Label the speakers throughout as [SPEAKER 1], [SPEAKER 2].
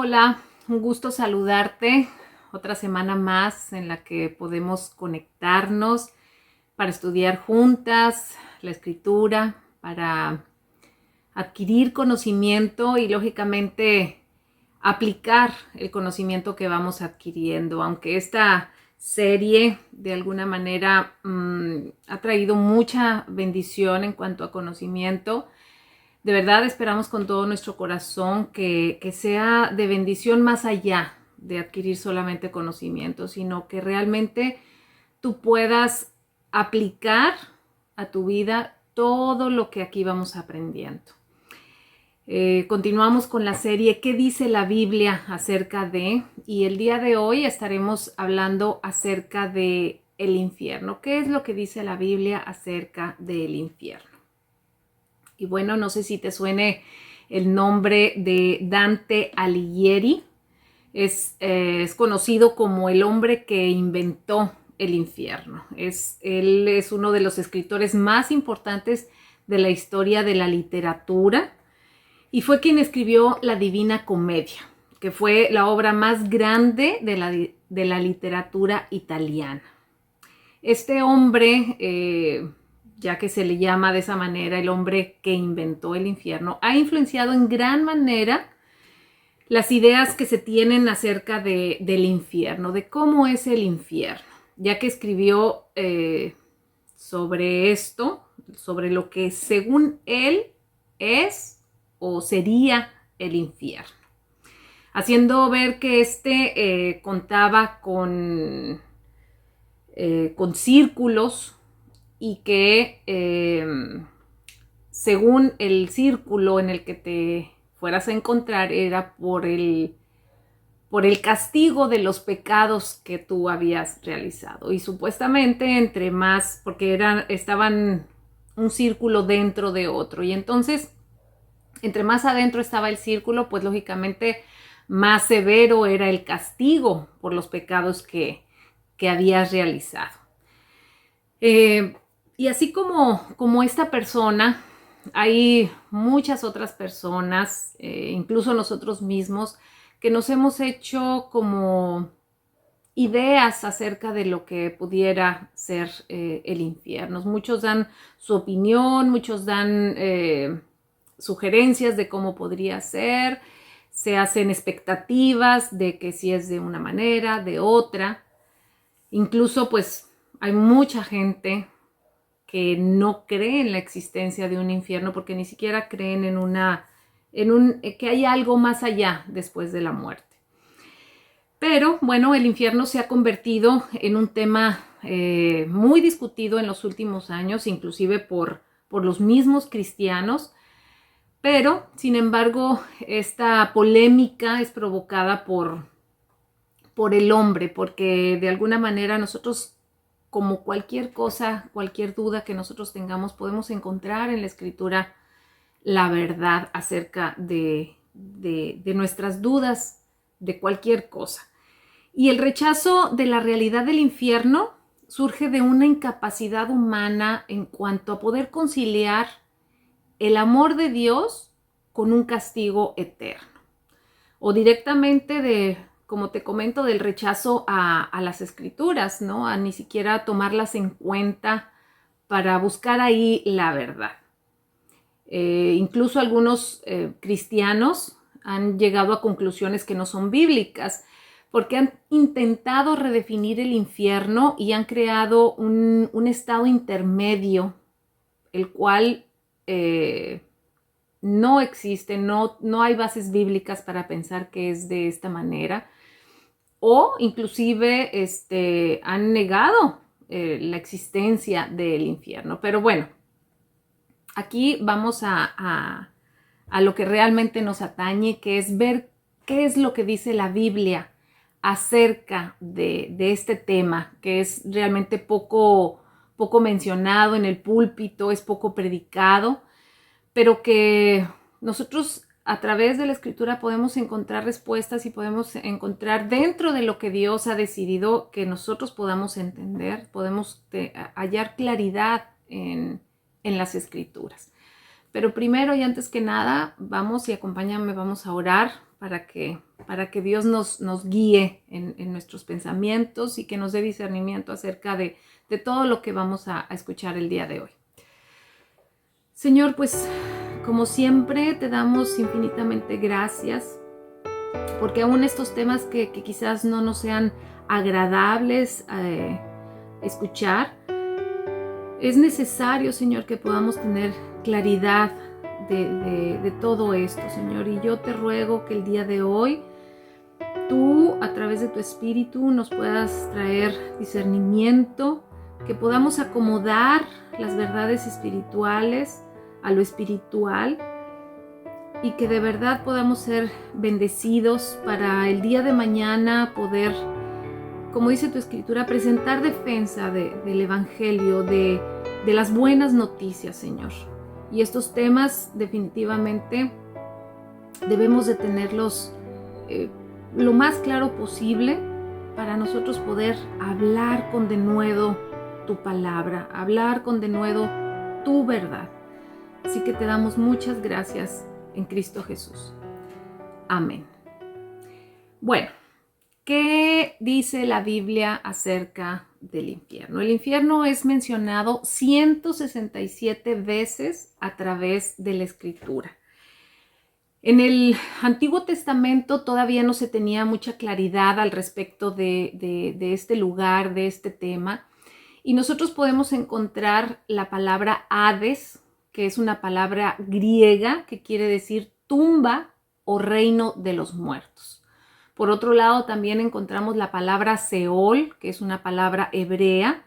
[SPEAKER 1] Hola, un gusto saludarte. Otra semana más en la que podemos conectarnos para estudiar juntas la escritura, para adquirir conocimiento y lógicamente aplicar el conocimiento que vamos adquiriendo. Aunque esta serie de alguna manera ha traído mucha bendición en cuanto a conocimiento, de verdad esperamos con todo nuestro corazón que sea de bendición más allá de adquirir solamente conocimiento, sino que realmente tú puedas aplicar a tu vida todo lo que aquí vamos aprendiendo. Continuamos con la serie ¿Qué dice la Biblia acerca de? Y el día de hoy estaremos hablando acerca de el infierno. ¿Qué es lo que dice la Biblia acerca del infierno? Y bueno, no sé si te suene el nombre de Dante Alighieri. Es conocido como el hombre que inventó el infierno. Él es uno de los escritores más importantes de la historia de la literatura y fue quien escribió La Divina Comedia, que fue la obra más grande de la literatura italiana. Este hombre, ya que se le llama de esa manera el hombre que inventó el infierno, ha influenciado en gran manera las ideas que se tienen acerca del infierno, de cómo es el infierno, ya que escribió sobre esto, sobre lo que según él es o sería el infierno, haciendo ver que contaba con círculos y que según el círculo en el que te fueras a encontrar era por el castigo de los pecados que tú habías realizado. Y supuestamente entre más, porque estaban un círculo dentro de otro. Y entonces, entre más adentro estaba el círculo, pues lógicamente más severo era el castigo por los pecados que habías realizado. Y así como esta persona, hay muchas otras personas, incluso nosotros mismos, que nos hemos hecho como ideas acerca de lo que pudiera ser el infierno. Muchos dan su opinión, muchos dan sugerencias de cómo podría ser, se hacen expectativas de que si es de una manera, de otra. Incluso pues hay mucha gente que no cree en la existencia de un infierno porque ni siquiera creen que hay algo más allá después de la muerte. Pero bueno, el infierno se ha convertido en un tema muy discutido en los últimos años, inclusive por los mismos cristianos. Pero, sin embargo, esta polémica es provocada por el hombre, porque de alguna manera nosotros, como cualquier cosa, cualquier duda que nosotros tengamos, podemos encontrar en la escritura la verdad acerca de nuestras dudas de cualquier cosa. Y el rechazo de la realidad del infierno surge de una incapacidad humana en cuanto a poder conciliar el amor de Dios con un castigo eterno. O directamente como te comento, del rechazo a las escrituras, ¿no? A ni siquiera tomarlas en cuenta para buscar ahí la verdad. Incluso algunos cristianos han llegado a conclusiones que no son bíblicas, porque han intentado redefinir el infierno y han creado un estado intermedio, el cual no existe, no hay bases bíblicas para pensar que es de esta manera, o inclusive han negado la existencia del infierno. Pero bueno, aquí vamos a lo que realmente nos atañe, que es ver qué es lo que dice la Biblia acerca de este tema, que es realmente poco mencionado en el púlpito, es poco predicado, pero que nosotros a través de la escritura podemos encontrar respuestas y podemos encontrar dentro de lo que Dios ha decidido que nosotros podamos entender, podemos hallar claridad en las escrituras. Pero primero y antes que nada, vamos y acompáñame, vamos a orar para que Dios nos guíe en nuestros pensamientos y que nos dé discernimiento acerca de todo lo que vamos a escuchar el día de hoy. Señor, pues como siempre te damos infinitamente gracias, porque aún estos temas que quizás no nos sean agradables escuchar, es necesario, Señor, que podamos tener claridad de todo esto, Señor. Y yo te ruego que el día de hoy tú, a través de tu Espíritu, nos puedas traer discernimiento, que podamos acomodar las verdades espirituales a lo espiritual y que de verdad podamos ser bendecidos para el día de mañana poder, como dice tu Escritura, presentar defensa del Evangelio, de las buenas noticias, Señor. Y estos temas definitivamente debemos de tenerlos lo más claro posible para nosotros poder hablar con denuedo tu palabra, hablar con denuedo tu verdad. Así que te damos muchas gracias en Cristo Jesús. Amén. Bueno, ¿qué dice la Biblia acerca del infierno? El infierno es mencionado 167 veces a través de la Escritura. En el Antiguo Testamento todavía no se tenía mucha claridad al respecto de este lugar, de este tema, y nosotros podemos encontrar la palabra Hades, que es una palabra griega que quiere decir tumba o reino de los muertos. Por otro lado, también encontramos la palabra Seol, que es una palabra hebrea,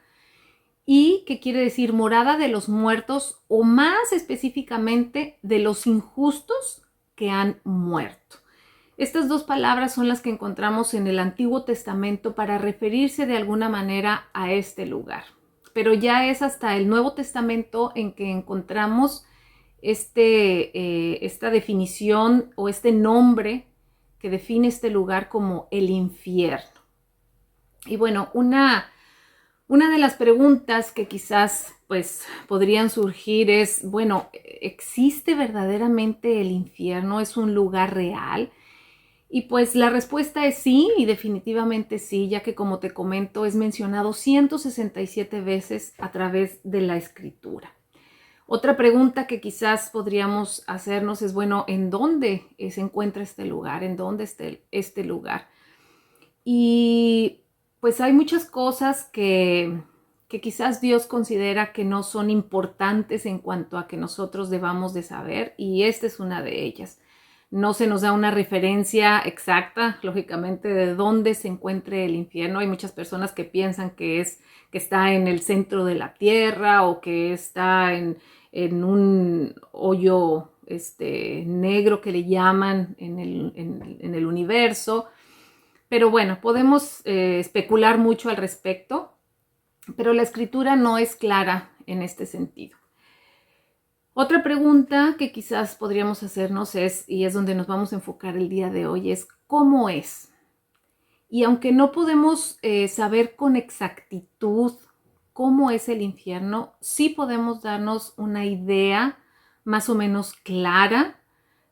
[SPEAKER 1] y que quiere decir morada de los muertos, o más específicamente de los injustos que han muerto. Estas dos palabras son las que encontramos en el Antiguo Testamento para referirse de alguna manera a este lugar. Pero ya es hasta el Nuevo Testamento en que encontramos esta definición o este nombre que define este lugar como el infierno. Y bueno, una de las preguntas que quizás pues podrían surgir es, bueno, ¿existe verdaderamente el infierno? ¿Es un lugar real? Y pues la respuesta es sí, y definitivamente sí, ya que como te comento es mencionado 167 veces a través de la Escritura. Otra pregunta que quizás podríamos hacernos es, bueno, ¿en dónde se encuentra este lugar? ¿En dónde está este lugar? Y pues hay muchas cosas que quizás Dios considera que no son importantes en cuanto a que nosotros debamos de saber, y esta es una de ellas. No se nos da una referencia exacta, lógicamente, de dónde se encuentre el infierno. Hay muchas personas que piensan que está en el centro de la tierra o que está en un hoyo negro que le llaman en el universo. Pero bueno, podemos especular mucho al respecto, pero la Escritura no es clara en este sentido. Otra pregunta que quizás podríamos hacernos y es donde nos vamos a enfocar el día de hoy, es ¿cómo es? Y aunque no podemos saber con exactitud cómo es el infierno, sí podemos darnos una idea más o menos clara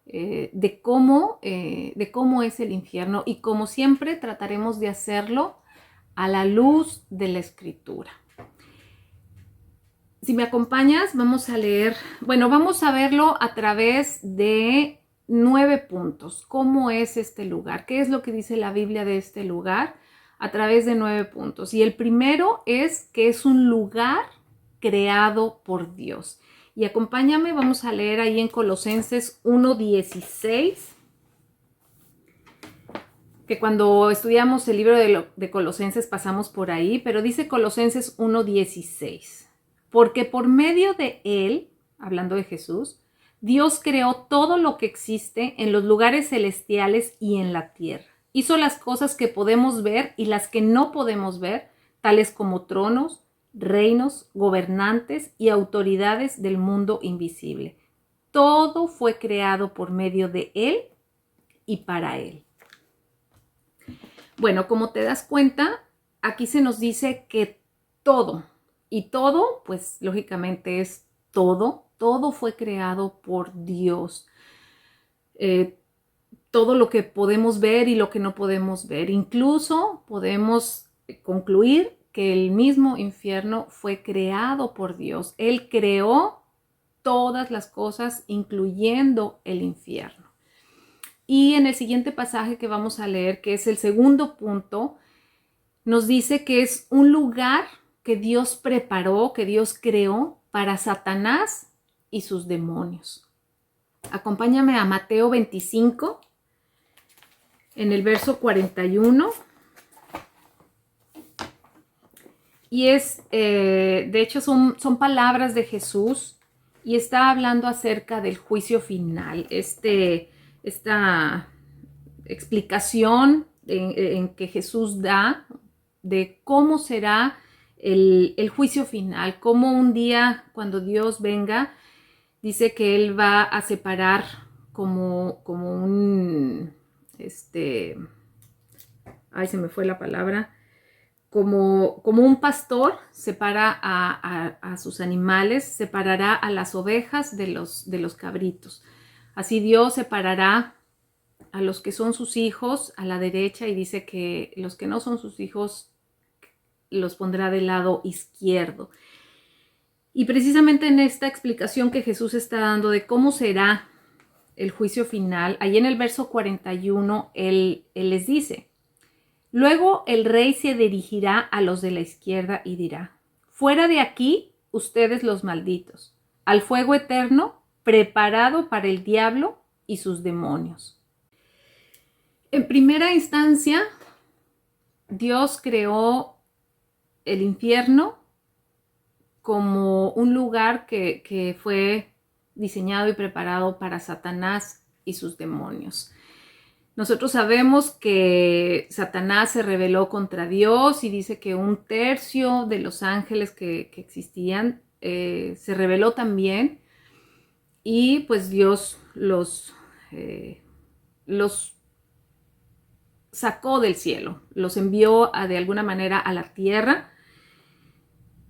[SPEAKER 1] de cómo es el infierno, y como siempre trataremos de hacerlo a la luz de la Escritura. Si me acompañas, vamos a leer, vamos a verlo a través de 9 puntos. ¿Cómo es este lugar? ¿Qué es lo que dice la Biblia de este lugar? A través de 9 puntos. Y el primero es que es un lugar creado por Dios. Y acompáñame, vamos a leer ahí en Colosenses 1:16, que cuando estudiamos el libro de Colosenses pasamos por ahí, pero dice Colosenses 1:16. Porque por medio de Él, hablando de Jesús, Dios creó todo lo que existe en los lugares celestiales y en la tierra. Hizo las cosas que podemos ver y las que no podemos ver, tales como tronos, reinos, gobernantes y autoridades del mundo invisible. Todo fue creado por medio de Él y para Él. Bueno, como te das cuenta, aquí se nos dice que todo, y todo, pues lógicamente es todo fue creado por Dios. todo lo que podemos ver y lo que no podemos ver. Incluso podemos concluir que el mismo infierno fue creado por Dios. Él creó todas las cosas, incluyendo el infierno. Y en el siguiente pasaje que vamos a leer, que es el segundo punto, nos dice que es un lugar que Dios preparó, que Dios creó para Satanás y sus demonios. Acompáñame a Mateo 25, en el verso 41. Y de hecho son palabras de Jesús y está hablando acerca del juicio final. Esta explicación en que Jesús da de cómo será el juicio final, cómo un día cuando Dios venga, dice que Él va a separar como un, ay, se me fue la palabra, como un pastor separa a sus animales, separará a las ovejas de los cabritos. Así Dios separará a los que son sus hijos a la derecha y dice que los que no son sus hijos los pondrá del lado izquierdo. Y precisamente en esta explicación que Jesús está dando de cómo será el juicio final, ahí en el verso 41, Él les dice: luego el rey se dirigirá a los de la izquierda y dirá: fuera de aquí, ustedes los malditos, al fuego eterno preparado para el diablo y sus demonios. En primera instancia, Dios creó el infierno como un lugar que fue diseñado y preparado para Satanás y sus demonios. Nosotros sabemos que Satanás se rebeló contra Dios y dice que 1/3 de los ángeles que existían se rebeló también, y pues Dios los sacó del cielo, los envió de alguna manera a la tierra,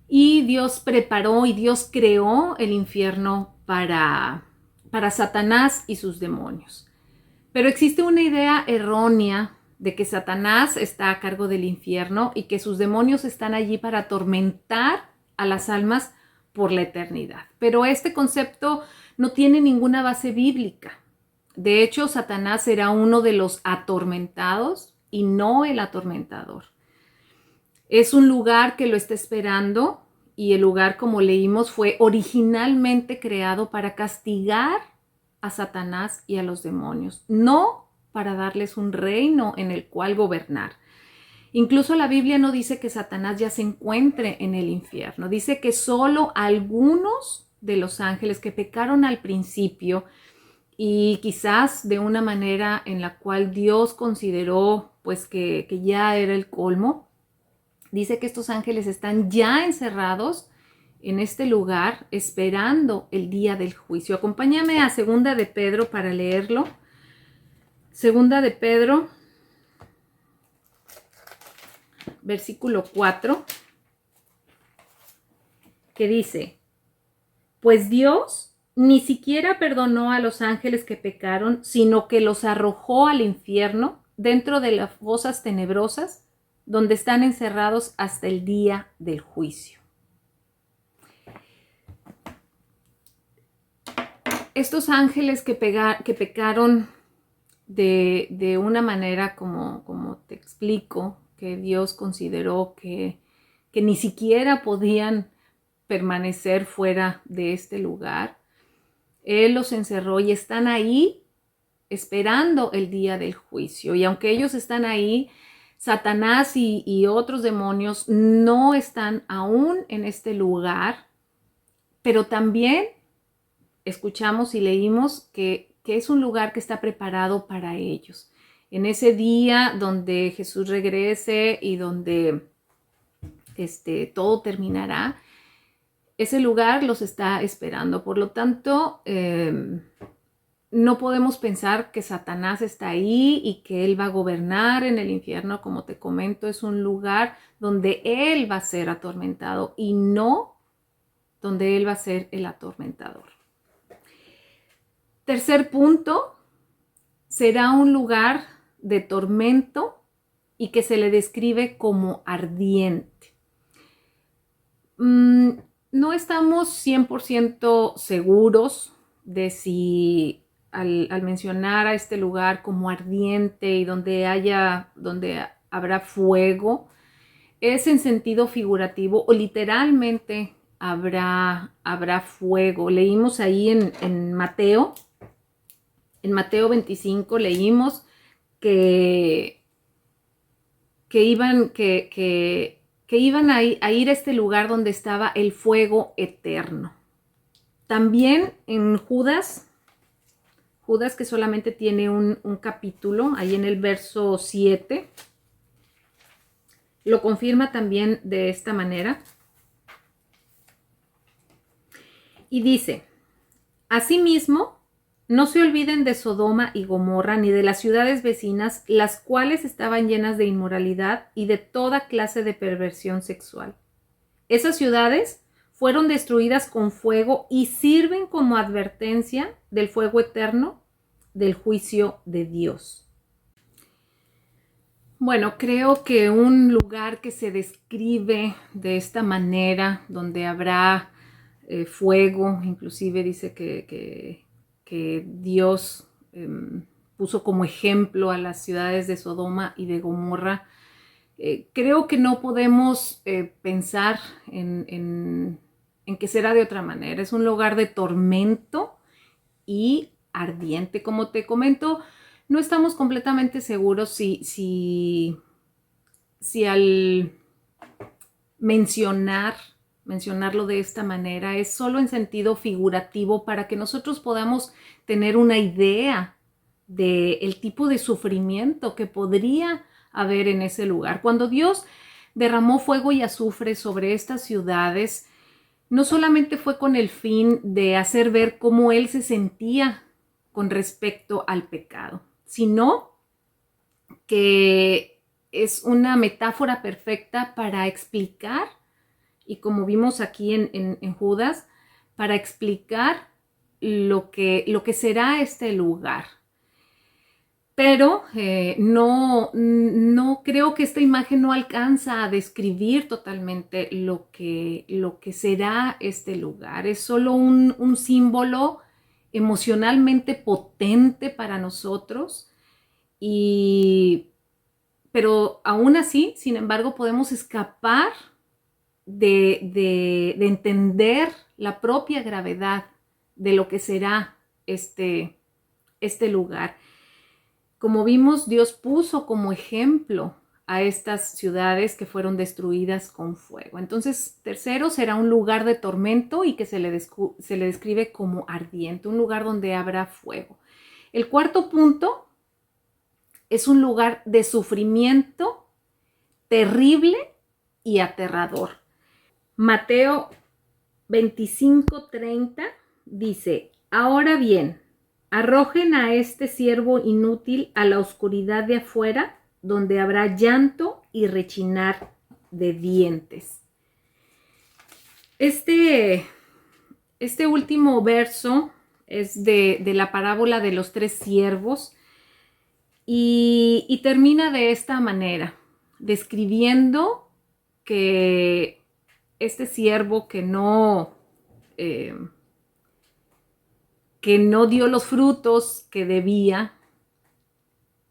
[SPEAKER 1] y Dios preparó y Dios creó el infierno para Satanás y sus demonios. Pero existe una idea errónea de que Satanás está a cargo del infierno y que sus demonios están allí para atormentar a las almas por la eternidad. Pero este concepto no tiene ninguna base bíblica. De hecho, Satanás será uno de los atormentados y no el atormentador. Es un lugar que lo está esperando, y el lugar, como leímos, fue originalmente creado para castigar a Satanás y a los demonios, no para darles un reino en el cual gobernar. Incluso la Biblia no dice que Satanás ya se encuentre en el infierno. Dice que solo algunos de los ángeles que pecaron al principio, y quizás de una manera en la cual Dios consideró pues que ya era el colmo, dice que estos ángeles están ya encerrados en este lugar esperando el día del juicio. Acompáñame a 2 de Pedro para leerlo. 2 de Pedro, versículo 4, que dice: pues Dios ni siquiera perdonó a los ángeles que pecaron, sino que los arrojó al infierno, dentro de las fosas tenebrosas, donde están encerrados hasta el día del juicio. Estos ángeles que pecaron de una manera como te explico, que Dios consideró que ni siquiera podían permanecer fuera de este lugar, Él los encerró y están ahí esperando el día del juicio. Y aunque ellos están ahí, Satanás y otros demonios no están aún en este lugar, pero también escuchamos y leímos que es un lugar que está preparado para ellos. En ese día donde Jesús regrese y donde todo terminará, ese lugar los está esperando. Por lo tanto, no podemos pensar que Satanás está ahí y que él va a gobernar en el infierno. Como te comento, es un lugar donde él va a ser atormentado y no donde él va a ser el atormentador. Tercer punto, será un lugar de tormento y que se le describe como ardiente. No estamos 100% seguros de si al mencionar a este lugar como ardiente y donde habrá fuego, es en sentido figurativo o literalmente habrá fuego. Leímos ahí en Mateo 25, leímos que iban a ir a este lugar donde estaba el fuego eterno. También en Judas, que solamente tiene un capítulo, ahí en el verso 7, lo confirma también de esta manera. Y dice, asimismo, no se olviden de Sodoma y Gomorra ni de las ciudades vecinas, las cuales estaban llenas de inmoralidad y de toda clase de perversión sexual. Esas ciudades fueron destruidas con fuego y sirven como advertencia del fuego eterno del juicio de Dios. Bueno, creo que un lugar que se describe de esta manera, donde habrá fuego, inclusive dice que Dios puso como ejemplo a las ciudades de Sodoma y de Gomorra. Creo que no podemos pensar en que será de otra manera. Es un lugar de tormento y ardiente. Como te comento, no estamos completamente seguros si al mencionarlo de esta manera es solo en sentido figurativo para que nosotros podamos tener una idea del tipo de sufrimiento que podría haber en ese lugar. Cuando Dios derramó fuego y azufre sobre estas ciudades, no solamente fue con el fin de hacer ver cómo Él se sentía con respecto al pecado, sino que es una metáfora perfecta para explicar, y como vimos aquí en Judas, para explicar lo que será este lugar. Pero no creo que esta imagen no alcanza a describir totalmente lo que será este lugar. Es solo un símbolo emocionalmente potente para nosotros, pero aún así, sin embargo, podemos escapar de entender la propia gravedad de lo que será este lugar. Como vimos, Dios puso como ejemplo a estas ciudades que fueron destruidas con fuego. Entonces, tercero, será un lugar de tormento y que se le describe como ardiente, un lugar donde habrá fuego. El cuarto punto es un lugar de sufrimiento terrible y aterrador. Mateo 25:30 dice, ahora bien, arrojen a este siervo inútil a la oscuridad de afuera, donde habrá llanto y rechinar de dientes. Este último verso es de la parábola de los 3 siervos y termina de esta manera, describiendo que este siervo que no dio los frutos que debía,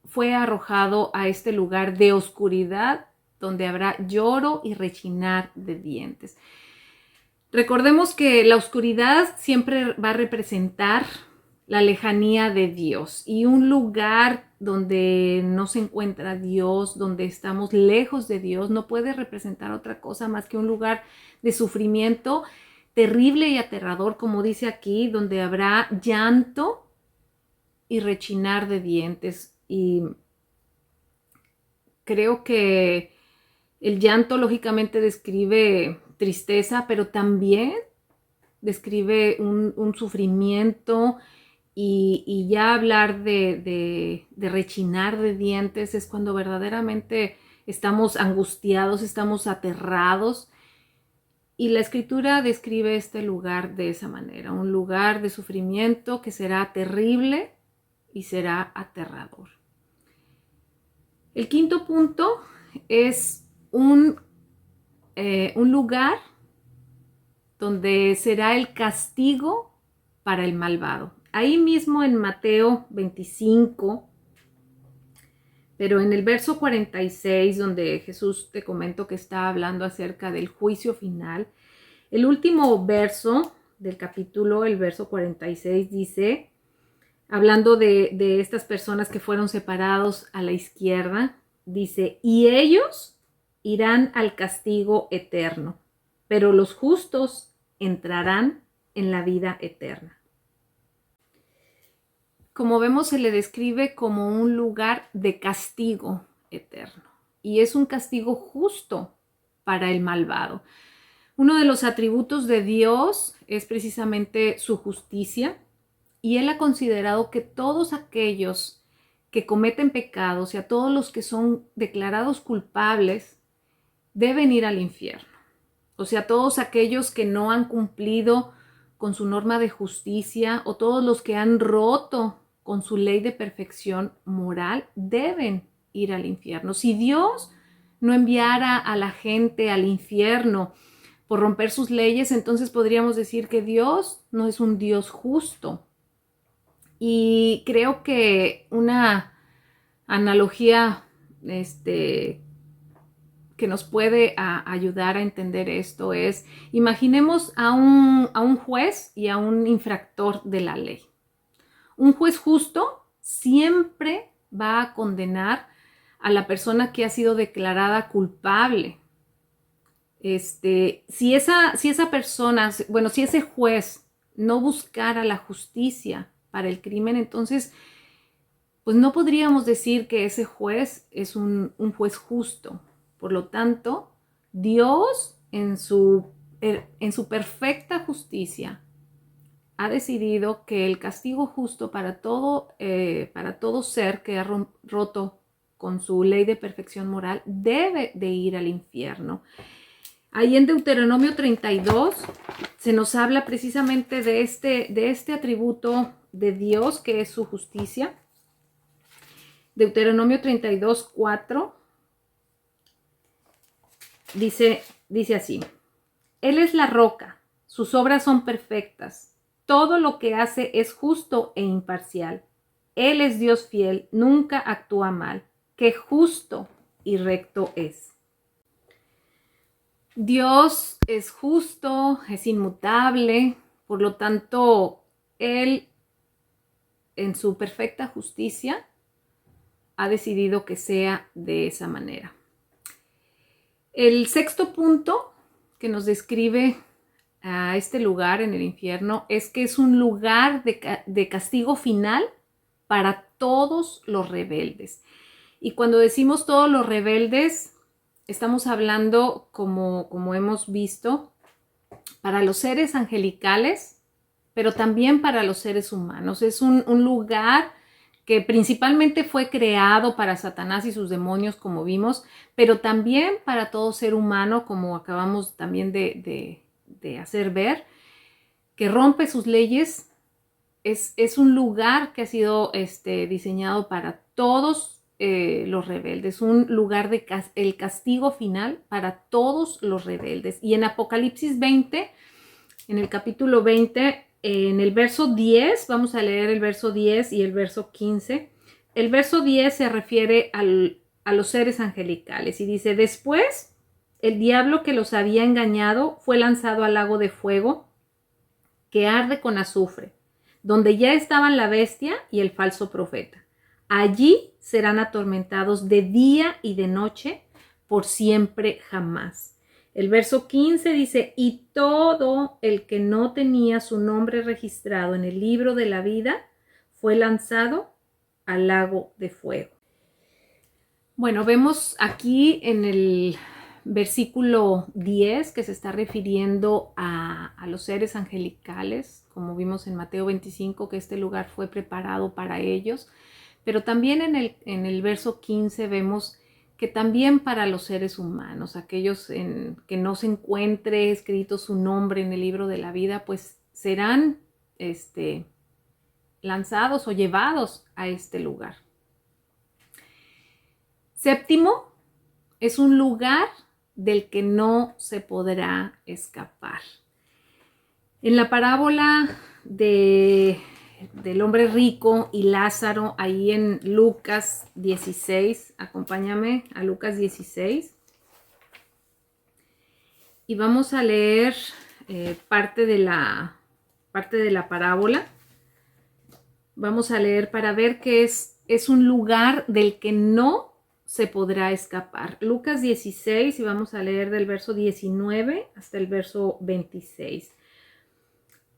[SPEAKER 1] fue arrojado a este lugar de oscuridad donde habrá lloro y rechinar de dientes. Recordemos que la oscuridad siempre va a representar la lejanía de Dios, y un lugar donde no se encuentra Dios, donde estamos lejos de Dios, no puede representar otra cosa más que un lugar de sufrimiento terrible y aterrador, como dice aquí, donde habrá llanto y rechinar de dientes. Y creo que el llanto lógicamente describe tristeza, pero también describe un sufrimiento, y ya hablar de rechinar de dientes es cuando verdaderamente estamos angustiados, estamos aterrados. Y la Escritura describe este lugar de esa manera, un lugar de sufrimiento que será terrible y será aterrador. El quinto punto es un lugar donde será el castigo para el malvado. Ahí mismo en Mateo 25, pero en el verso 46, donde Jesús te comento que está hablando acerca del juicio final, el último verso del capítulo, el verso 46, dice, hablando de estas personas que fueron separados a la izquierda, dice, y ellos irán al castigo eterno, pero los justos entrarán en la vida eterna. Como vemos, se le describe como un lugar de castigo eterno, y es un castigo justo para el malvado. Uno de los atributos de Dios es precisamente su justicia, y Él ha considerado que todos aquellos que cometen pecados y a todos los que son declarados culpables deben ir al infierno. O sea, todos aquellos que no han cumplido con su norma de justicia o todos los que han roto con su ley de perfección moral deben ir al infierno. Si Dios no enviara a la gente al infierno por romper sus leyes, entonces podríamos decir que Dios no es un Dios justo. Y creo que una analogía que nos puede ayudar a entender esto es, imaginemos a un juez y a un infractor de la ley. Un juez justo siempre va a condenar a la persona que ha sido declarada culpable. Si esa persona, bueno, si ese juez no buscara la justicia para el crimen, entonces pues no podríamos decir que ese juez es un juez justo. Por lo tanto, Dios en su perfecta justicia ha decidido que el castigo justo para todo ser que ha roto con su ley de perfección moral debe de ir al infierno. Ahí en Deuteronomio 32 se nos habla precisamente de este atributo de Dios que es su justicia. Deuteronomio 32, 4 dice así: Él es la roca, sus obras son perfectas, todo lo que hace es justo e imparcial. Él es Dios fiel, nunca actúa mal, qué justo y recto es. Dios es justo, es inmutable, por lo tanto, Él en su perfecta justicia ha decidido que sea de esa manera. El sexto punto que nos describe a este lugar en el infierno es que es un lugar de castigo final para todos los rebeldes. Y cuando decimos todos los rebeldes, estamos hablando, como hemos visto, para los seres angelicales, pero también para los seres humanos. Es un lugar que principalmente fue creado para Satanás y sus demonios, como vimos, pero también para todo ser humano, como acabamos también de hacer ver, que rompe sus leyes. Es un lugar que ha sido diseñado para todos los rebeldes, un lugar de el castigo final para todos los rebeldes. Y en Apocalipsis 20, en el capítulo 20, en el verso 10, vamos a leer el verso 10 y el verso 15. El verso 10 se refiere a los seres angelicales y dice: después, el diablo que los había engañado fue lanzado al lago de fuego que arde con azufre, donde ya estaban la bestia y el falso profeta. Allí serán atormentados de día y de noche por siempre jamás. El verso 15 dice: y todo el que no tenía su nombre registrado en el libro de la vida fue lanzado al lago de fuego. Bueno, vemos aquí en el versículo 10 que se está refiriendo a los seres angelicales, como vimos en Mateo 25, que este lugar fue preparado para ellos, pero también en el verso 15 vemos que también para los seres humanos, aquellos que no se encuentre escrito su nombre en el libro de la vida, pues serán lanzados o llevados a este lugar. Séptimo, es un lugar del que no se podrá escapar. En la parábola del hombre rico y Lázaro, ahí en Lucas 16, acompáñame a Lucas 16, y vamos a leer parte de la parábola. Vamos a leer para ver que es un lugar del que no se podrá escapar. Lucas 16, y vamos a leer del verso 19 hasta el verso 26.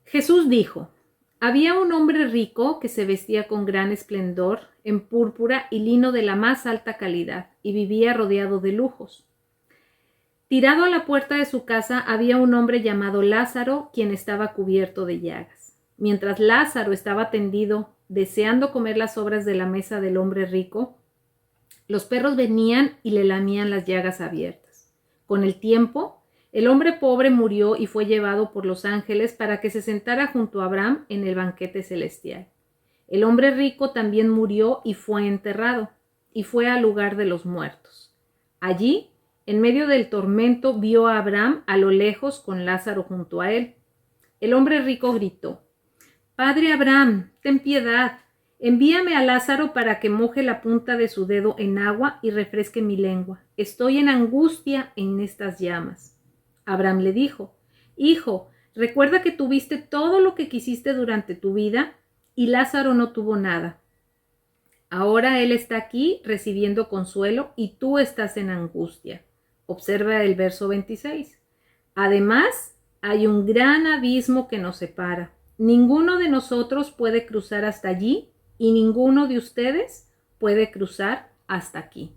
[SPEAKER 1] Jesús dijo: había un hombre rico que se vestía con gran esplendor, en púrpura y lino de la más alta calidad, y vivía rodeado de lujos. Tirado a la puerta de su casa había un hombre llamado Lázaro, quien estaba cubierto de llagas. Mientras Lázaro estaba tendido, deseando comer las sobras de la mesa del hombre rico, los perros venían y le lamían las llagas abiertas. Con el tiempo, el hombre pobre murió y fue llevado por los ángeles para que se sentara junto a Abraham en el banquete celestial. El hombre rico también murió y fue enterrado, y fue al lugar de los muertos. Allí, en medio del tormento, vio a Abraham a lo lejos con Lázaro junto a él. El hombre rico gritó: «Padre Abraham, ten piedad. Envíame a Lázaro para que moje la punta de su dedo en agua y refresque mi lengua. Estoy en angustia en estas llamas». Abraham le dijo: «Hijo, recuerda que tuviste todo lo que quisiste durante tu vida y Lázaro no tuvo nada. Ahora él está aquí recibiendo consuelo y tú estás en angustia». Observa el verso 26. «Además, hay un gran abismo que nos separa. Ninguno de nosotros puede cruzar hasta allí y ninguno de ustedes puede cruzar hasta aquí».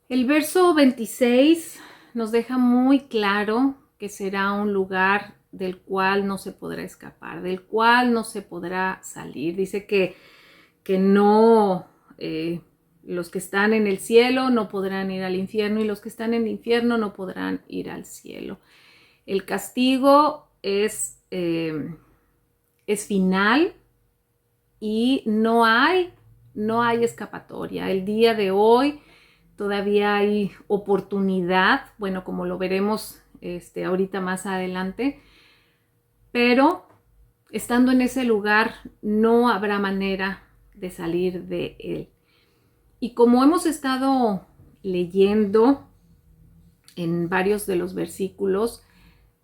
[SPEAKER 1] El verso 26 nos deja muy claro que será un lugar del cual no se podrá escapar, del cual no se podrá salir. Dice que no, los que están en el cielo no podrán ir al infierno y los que están en el infierno no podrán ir al cielo. El castigo es final y no hay escapatoria. El día de hoy todavía hay oportunidad, bueno, como lo veremos ahorita más adelante, pero estando en ese lugar no habrá manera de salir de él. Y como hemos estado leyendo en varios de los versículos,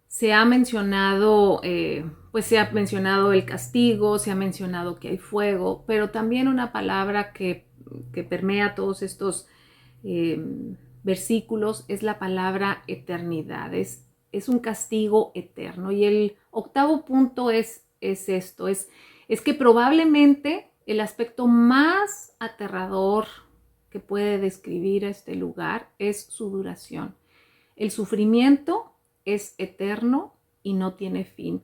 [SPEAKER 1] se ha mencionado, se ha mencionado el castigo, se ha mencionado que hay fuego, pero también una palabra que permea todos estos versículos es la palabra eternidad. Es un castigo eterno. Y el octavo punto es esto, es que probablemente el aspecto más aterrador que puede describir a este lugar es su duración. El sufrimiento es eterno y no tiene fin.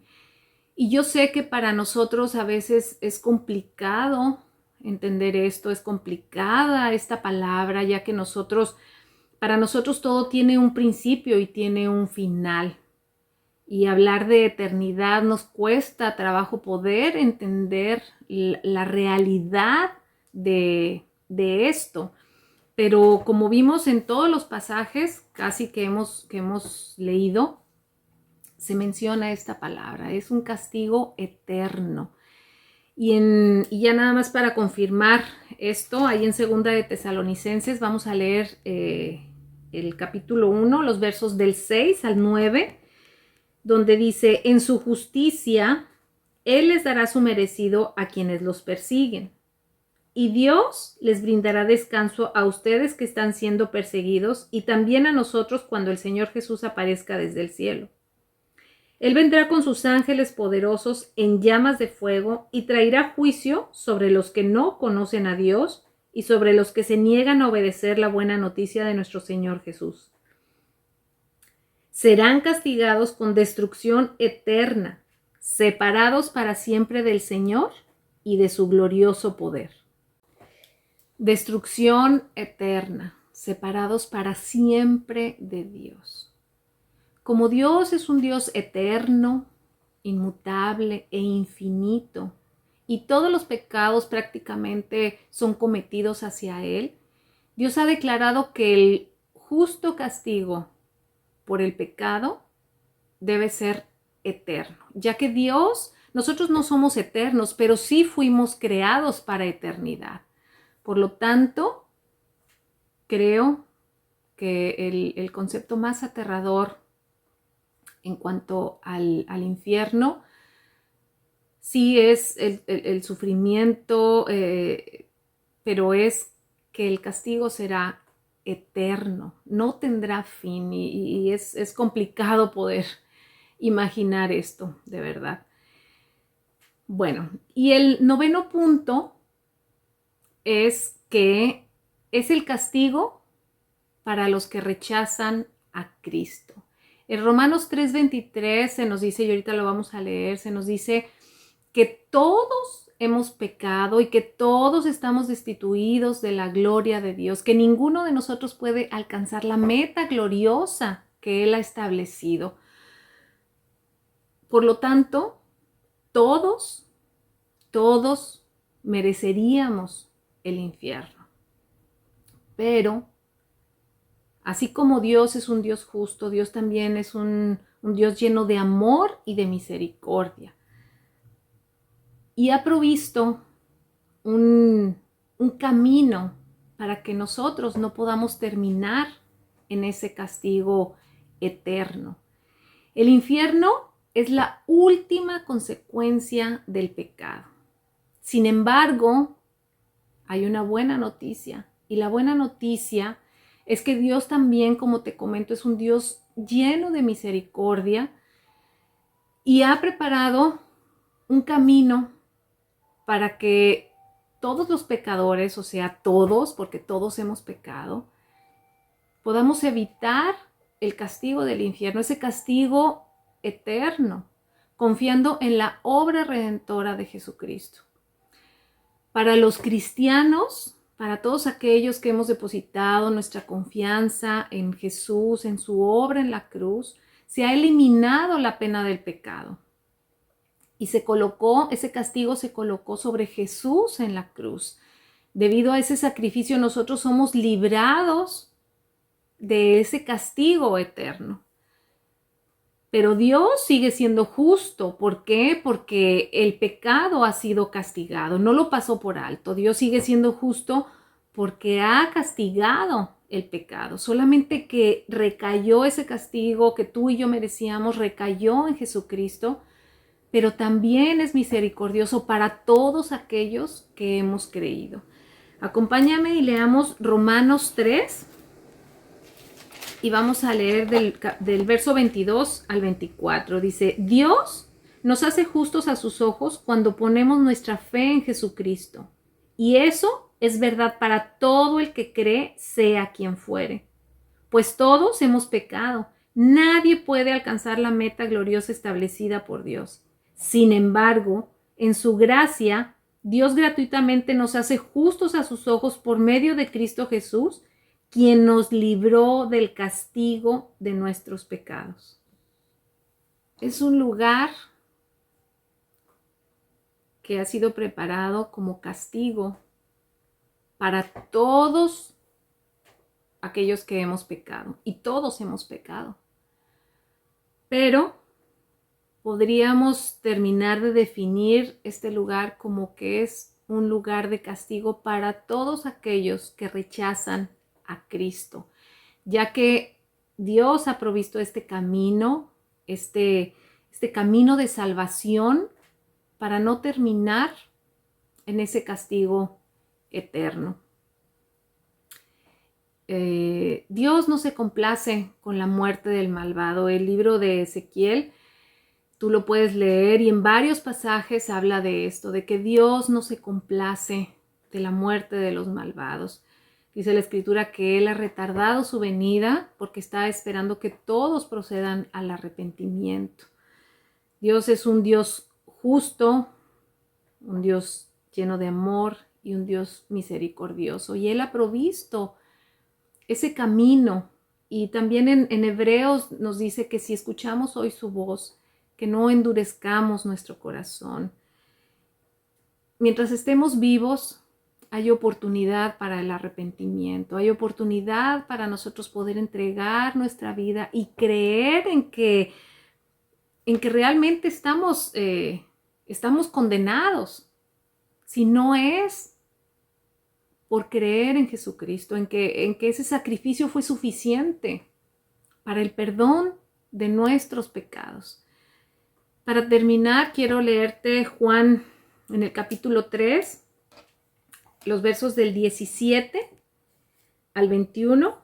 [SPEAKER 1] Y yo sé que para nosotros a veces es complicado entender esto, es complicada esta palabra, ya que para nosotros todo tiene un principio y tiene un final. Y hablar de eternidad nos cuesta trabajo poder entender la realidad de esto. Pero como vimos en todos los pasajes casi que hemos leído, se menciona esta palabra, es un castigo eterno. Y ya nada más para confirmar esto, ahí en 2 de Tesalonicenses vamos a leer el capítulo 1, los versos del 6 al 9, donde dice: «En su justicia, Él les dará su merecido a quienes los persiguen. Y Dios les brindará descanso a ustedes que están siendo perseguidos y también a nosotros cuando el Señor Jesús aparezca desde el cielo. Él vendrá con sus ángeles poderosos en llamas de fuego y traerá juicio sobre los que no conocen a Dios y sobre los que se niegan a obedecer la buena noticia de nuestro Señor Jesús. Serán castigados con destrucción eterna, separados para siempre del Señor y de su glorioso poder». Destrucción eterna, separados para siempre de Dios. Como Dios es un Dios eterno, inmutable e infinito, y todos los pecados prácticamente son cometidos hacia Él, Dios ha declarado que el justo castigo por el pecado debe ser eterno, ya que nosotros no somos eternos, pero sí fuimos creados para eternidad. Por lo tanto, creo que el concepto más aterrador en cuanto al infierno sí es el sufrimiento, pero es que el castigo será eterno, no tendrá fin, y es complicado poder imaginar esto, de verdad. Bueno, y el noveno punto es que es el castigo para los que rechazan a Cristo. En Romanos 3:23 se nos dice, y ahorita lo vamos a leer, se nos dice que todos hemos pecado y que todos estamos destituidos de la gloria de Dios, que ninguno de nosotros puede alcanzar la meta gloriosa que Él ha establecido. Por lo tanto, todos mereceríamos el infierno. Pero, así como Dios es un Dios justo, Dios también es un Dios lleno de amor y de misericordia. Y ha provisto un camino para que nosotros no podamos terminar en ese castigo eterno. El infierno es la última consecuencia del pecado. Sin embargo, hay una buena noticia, y la buena noticia es que Dios también, como te comento, es un Dios lleno de misericordia y ha preparado un camino para que todos los pecadores, o sea, todos, porque todos hemos pecado, podamos evitar el castigo del infierno, ese castigo eterno, confiando en la obra redentora de Jesucristo. Para los cristianos, para todos aquellos que hemos depositado nuestra confianza en Jesús, en su obra en la cruz, se ha eliminado la pena del pecado. Y ese castigo se colocó sobre Jesús en la cruz. Debido a ese sacrificio, nosotros somos librados de ese castigo eterno. Pero Dios sigue siendo justo. ¿Por qué? Porque el pecado ha sido castigado, no lo pasó por alto. Dios sigue siendo justo porque ha castigado el pecado. Solamente que recayó ese castigo que tú y yo merecíamos, recayó en Jesucristo, pero también es misericordioso para todos aquellos que hemos creído. Acompáñame y leamos Romanos 3. Y vamos a leer del verso 22 al 24. Dice, Dios nos hace justos a sus ojos cuando ponemos nuestra fe en Jesucristo. Y eso es verdad para todo el que cree, sea quien fuere. Pues todos hemos pecado. Nadie puede alcanzar la meta gloriosa establecida por Dios. Sin embargo, en su gracia, Dios gratuitamente nos hace justos a sus ojos por medio de Cristo Jesús, quien nos libró del castigo de nuestros pecados. Es un lugar que ha sido preparado como castigo para todos aquellos que hemos pecado, y todos hemos pecado. Pero podríamos terminar de definir este lugar como que es un lugar de castigo para todos aquellos que rechazan a Cristo, ya que Dios ha provisto este camino, este camino de salvación para no terminar en ese castigo eterno. Dios no se complace con la muerte del malvado. El libro de Ezequiel, tú lo puedes leer y en varios pasajes habla de esto, de que Dios no se complace de la muerte de los malvados. Dice la Escritura que Él ha retardado su venida porque está esperando que todos procedan al arrepentimiento. Dios es un Dios justo, un Dios lleno de amor y un Dios misericordioso. Y Él ha provisto ese camino. Y también en Hebreos nos dice que si escuchamos hoy su voz, que no endurezcamos nuestro corazón. Mientras estemos vivos, hay oportunidad para el arrepentimiento, hay oportunidad para nosotros poder entregar nuestra vida y creer en que realmente estamos condenados. Si no es por creer en Jesucristo, en que ese sacrificio fue suficiente para el perdón de nuestros pecados. Para terminar, quiero leerte Juan en el capítulo 3, los versos del 17 al 21.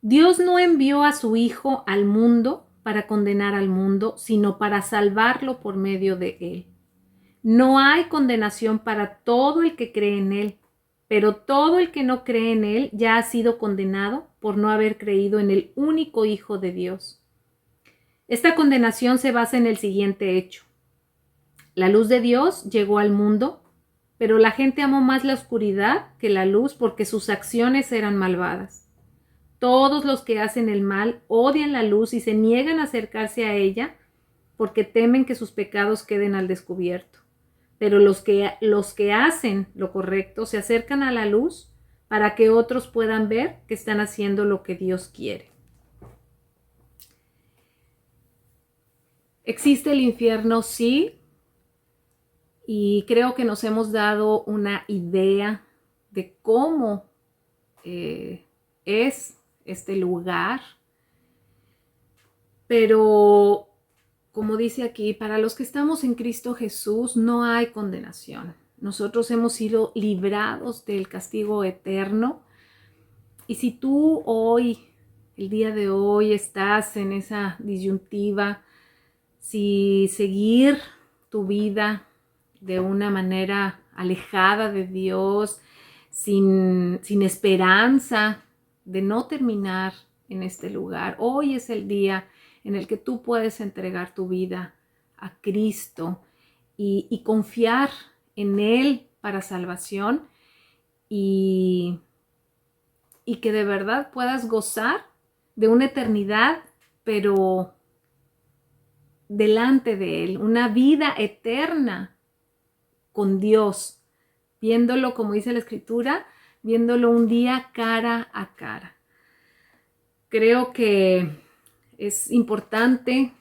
[SPEAKER 1] Dios no envió a su Hijo al mundo para condenar al mundo, sino para salvarlo por medio de él. No hay condenación para todo el que cree en él, pero todo el que no cree en él ya ha sido condenado por no haber creído en el único Hijo de Dios. Esta condenación se basa en el siguiente hecho. La luz de Dios llegó al mundo, pero la gente amó más la oscuridad que la luz porque sus acciones eran malvadas. Todos los que hacen el mal odian la luz y se niegan a acercarse a ella porque temen que sus pecados queden al descubierto. Pero los que hacen lo correcto se acercan a la luz para que otros puedan ver que están haciendo lo que Dios quiere. ¿Existe el infierno? Sí. Y creo que nos hemos dado una idea de cómo es este lugar. Pero, como dice aquí, para los que estamos en Cristo Jesús no hay condenación. Nosotros hemos sido librados del castigo eterno. Y si tú hoy, el día de hoy, estás en esa disyuntiva, si seguir tu vida de una manera alejada de Dios, sin esperanza de no terminar en este lugar, hoy es el día en el que tú puedes entregar tu vida a Cristo y confiar en Él para salvación y que de verdad puedas gozar de una eternidad, pero delante de Él, una vida eterna con Dios, viéndolo, como dice la Escritura, viéndolo un día cara a cara. Creo que es importante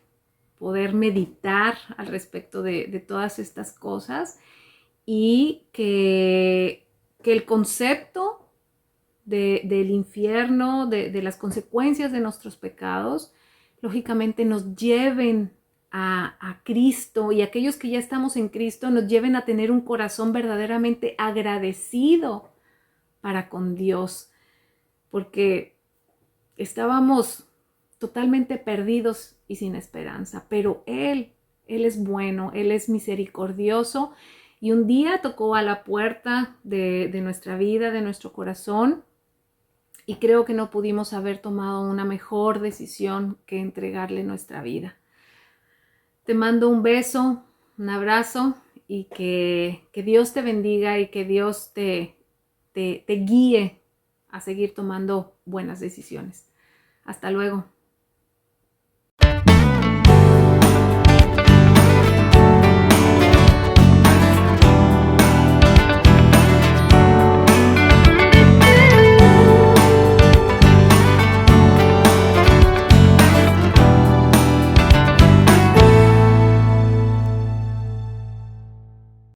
[SPEAKER 1] poder meditar al respecto de todas estas cosas y que el concepto del infierno, de las consecuencias de nuestros pecados, lógicamente nos lleven a Cristo, y aquellos que ya estamos en Cristo nos lleven a tener un corazón verdaderamente agradecido para con Dios, porque estábamos totalmente perdidos y sin esperanza, pero Él es bueno, Él es misericordioso, y un día tocó a la puerta de nuestra vida, de nuestro corazón, y creo que no pudimos haber tomado una mejor decisión que entregarle nuestra vida. Te mando un beso, un abrazo, y que Dios te bendiga y que Dios te guíe a seguir tomando buenas decisiones. Hasta luego.